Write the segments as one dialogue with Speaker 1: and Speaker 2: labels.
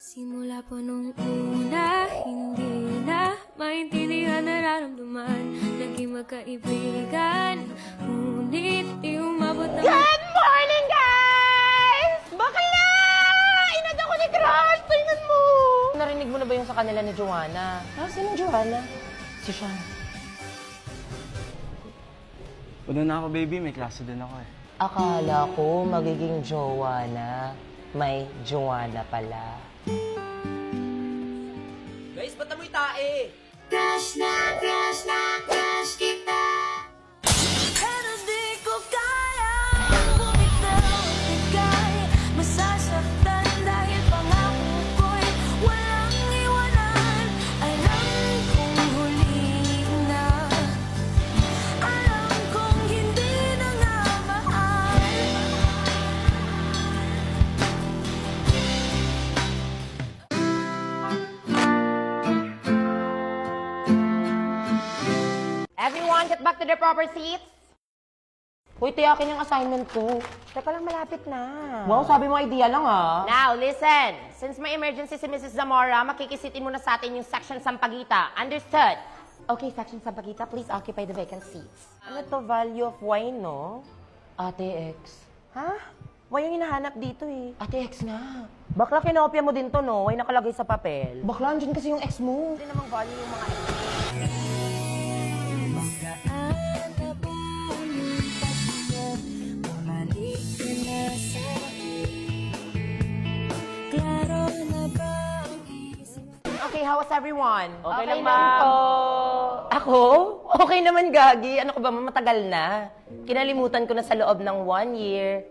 Speaker 1: Simula po nung una, hindi na maintindihan nararamdaman. Naging magkaibigan, ngunit di umabot na...
Speaker 2: Good morning, guys! Bakla! Inad ako ni Crush! Tingnan mo! Narinig mo na ba yung sa kanila ni Joanna? Sino Joanna? Si Sean.
Speaker 3: Una na ako, baby. May klase din ako eh.
Speaker 2: Akala ko magiging Joanna. May Joanna pala.
Speaker 4: Guys, ba't amoy tae?
Speaker 1: Crush kita. Pero di ko kaya bumitaw at ika'y masasaktan dahil pangako ko'y walang iwanan. Alam kong huli na, alam kong hindi na nga mahal.
Speaker 2: Everyone, get back to their proper seats. Hoy, tiyakin yung assignment ko. Teka lang, malapit na. Wow, sabi mo idea lang ah. Now, listen. Since may emergency si Mrs. Zamora, makikisitin mo na sa atin yung section Sampaguita. Understood? Okay, section Sampaguita, please occupy the vacant seats. Ano to, value of wine, no? Ate X. Ha? Wine yung hinahanap dito eh. Ate X nga. Bakla, kinopya mo din to, no? Wine nakalagay sa papel. Bakla, andyan kasi yung ex mo. Hindi namang value yung mga ex mo.
Speaker 1: Gaan na ba yung paghinga? Bumalik ka na sa akin. Klaro na ba ang isip?
Speaker 2: Okay, how was everyone?
Speaker 4: Okay lang,
Speaker 2: naman
Speaker 4: ma'am.
Speaker 2: po. Ako? Okay naman, Gagi. Ano ko ba, matagal na. Kinalimutan ko na sa loob ng 1 year,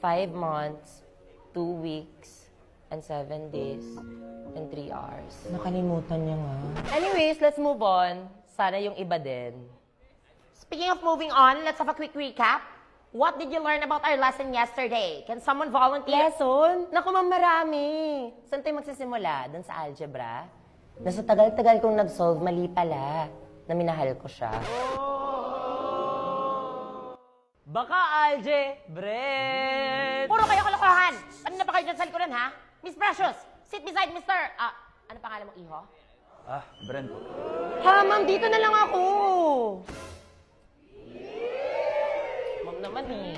Speaker 2: 5 months, 2 weeks, and 7 days, and 3 hours. Nakalimutan niya nga. Anyways, let's move on. Sana yung iba din. Speaking of moving on, let's have a quick recap. What did you learn about our lesson yesterday? Can someone volunteer? Lesson? Naku, ma'am, marami. Saan tayo magsisimula? Doon sa algebra? Nasa tagal-tagal kong nag-solve, mali pala. Na minahal ko siya. Baka algebra. Puro kayo kalokohan! Ano na pa kayo dyan sa likuran, ha? Miss Precious, sit beside Mr. Ano pangalan mo, Iho?
Speaker 3: Brent po.
Speaker 2: Ha, ma'am, dito na lang ako. Ma'am naman eh.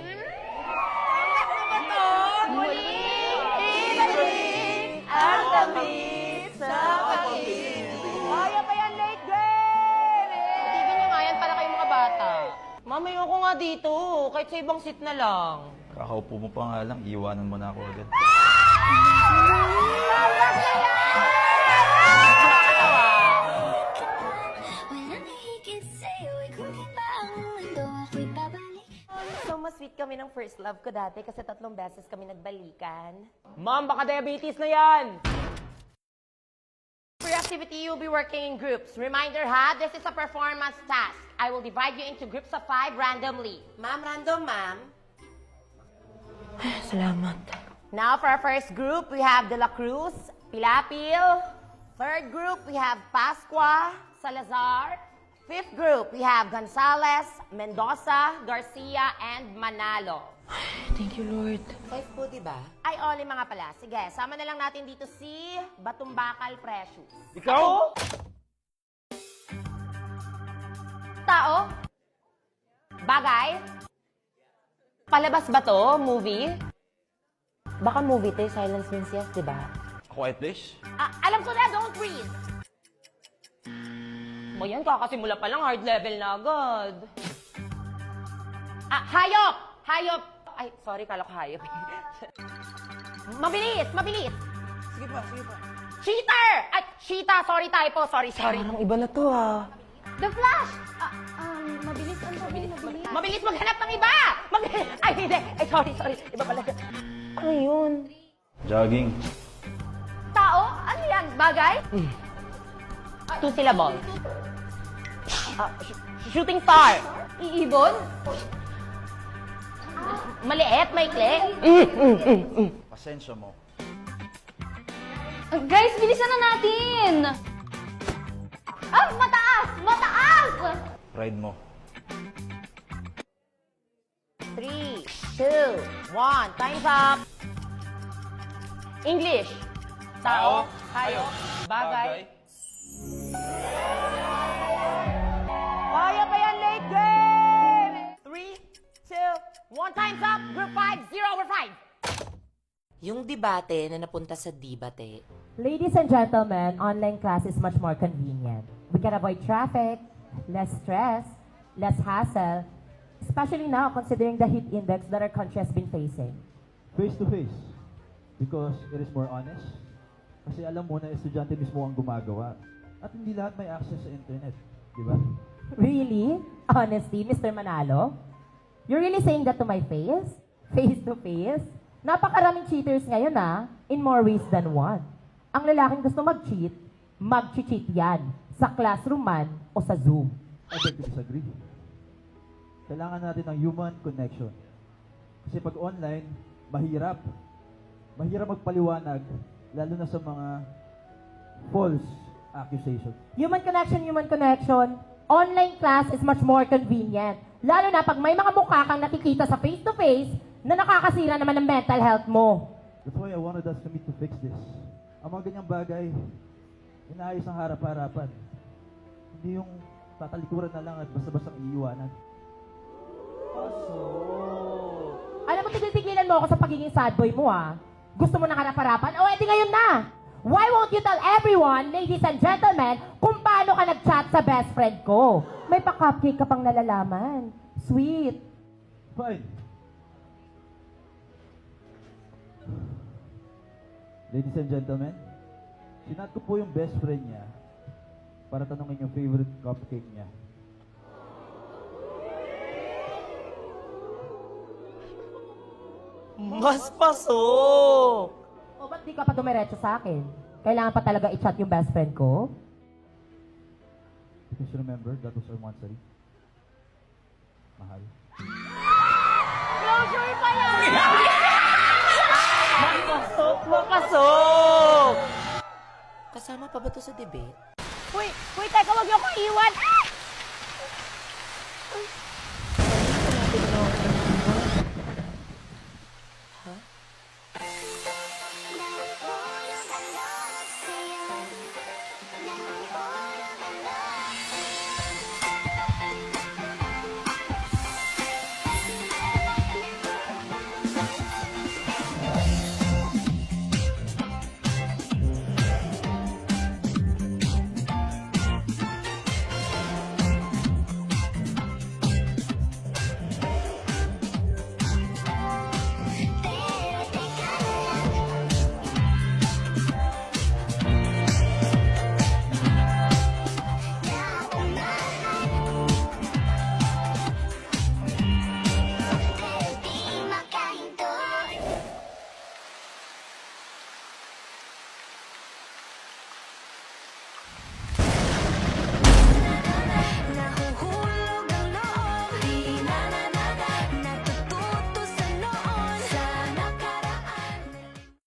Speaker 2: Ibalik ang tamis sa pag-ibig. Kaya pa yan, late grade! Tigil nyo nga yan para kayong mga bata. Ma'am, ayoko nga dito. Kahit sa ibang seat na lang.
Speaker 3: Kakaupo mo pa nga lang, iiwanan mo na ako agad.
Speaker 1: Walang hihigit sa'yo, ikaw di ba ang mundo ako'y babalik?
Speaker 2: So, mas sweet kami ng first love ko dati kasi 3 beses kami nagbalikan. Ma'am, baka diabetes na yan! For your activity, you'll be working in groups. Reminder ha, this is a performance task. I will divide you into groups of 5 randomly. Ma'am, random, ma'am. Salamat. Now, for our first group, we have De La Cruz, Pilapil. Third group, we have Pascua, Salazar. Fifth group, we have Gonzales, Mendoza, Garcia, and Manalo. Thank you, Lord. 5 po, di ba? Ay, oli mga pala. Sige, sama na lang natin dito si Batumbakal Precious.
Speaker 3: Ikaw?
Speaker 2: Tao? Bagay? Palabas ba to? Movie? Baka movie to, Silence Means Yes, di ba?
Speaker 3: A Quiet Place?
Speaker 2: Alam ko na, don't breathe! O yan, kakasimula pa lang, hard level na agad. Hayop! Hayop! Ay, sorry, kala ko hayop. Mabilis! Mabilis!
Speaker 4: Sige pa, sige pa.
Speaker 2: Cheater! Ay, cheetah! Sorry, typo. Sorry. Parang iba na to,
Speaker 1: The Flash! Mabilis ang mabilis.
Speaker 2: Mabilis maghanap ng iba! Ay, hindi. Ay, sorry. Iba pala. Ano yun?
Speaker 3: Jogging.
Speaker 1: Tao? Ano yan? Bagay?
Speaker 2: 2 syllable. Shooting star.
Speaker 1: Iibon?
Speaker 2: Maliit, maikli.
Speaker 3: Pasensya mo.
Speaker 1: Guys, bilisan na natin! Mataas! Mataas!
Speaker 3: Pride mo.
Speaker 2: 3, 2, 1. Time's up. English. Tao, hayop, bagay. Kaya pa yan, late game! 3, 2, 1, time's up! Group 5, 0/5! Yung debate na napunta sa debate.
Speaker 5: Ladies and gentlemen, online class is much more convenient. We can avoid traffic, less stress, less hassle, especially now considering the heat index that our country has been facing.
Speaker 6: Face to face. Because it is more honest. Kasi alam mo na estudyante mismo ang gumagawa. At hindi lahat may access sa internet. Di ba?
Speaker 5: Really? Honesty, Mr. Manalo? You're really saying that to my face? Face to face? Napakaraming cheaters ngayon in more ways than one. Ang lalaking gusto mag-cheat, mag-cheat yan. Sa classroom man o sa Zoom.
Speaker 6: I beg to disagree. Kailangan natin ng human connection. Kasi pag online, mahirap. Mahirap magpaliwanag, lalo na sa mga false accusations.
Speaker 5: Human connection. Online class is much more convenient. Lalo na pag may mga mukha kang nakikita sa face-to-face na nakakasira naman ng mental health mo.
Speaker 6: That's why I wanted us to meet to fix this. Ang mga ganyang bagay, inaayos ng harap-harapan. Hindi yung tatalikuran na lang at basta-bastang iiwanan.
Speaker 5: Alam mo, tigil-tigilan mo ako sa pagiging sad boy mo Gusto mo ng harap-harapan? O, edi ngayon na! Why won't you tell everyone, ladies and gentlemen, kung paano ka nag-chat sa best friend ko? May pa-cupcake ka pang nalalaman. Sweet.
Speaker 6: Fine. Ladies and gentlemen, sinat ko po yung best friend niya para tanungin yung favorite cupcake niya.
Speaker 2: Mas pasok!
Speaker 5: O, ba't di ka pa dumiretso sa akin? Kailangan pa talaga i-chat yung best friend ko?
Speaker 6: Because remember, that was our monthsary. Mahal.
Speaker 5: Closure pa yan!
Speaker 2: Mapasok! Kasama pa ba to sa debate?
Speaker 5: Uy, teka, wag niyo ko iwan!